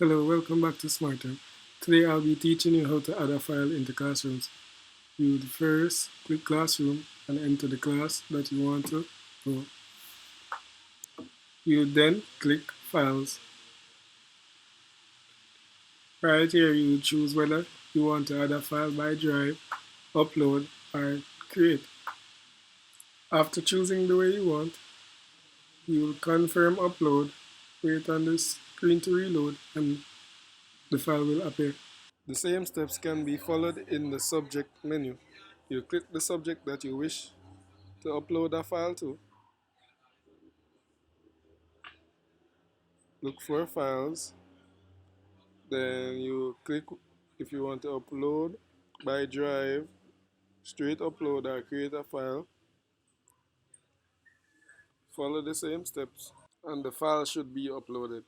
Hello, welcome back to Smartterm. Today I'll be teaching you how to add a file into Classrooms. You would first click Classroom and enter the class that you want to go. You would then click Files. Right here you would choose whether you want to add a file by drive, upload, or create. After choosing the way you want, you will confirm upload, wait on the screen to reload, and the file will appear. The same steps can be followed in the subject menu. You click the subject that you wish to upload a file to, look for files, then you click if you want to upload by drive, straight upload or create a file, follow the same steps, and the file should be uploaded.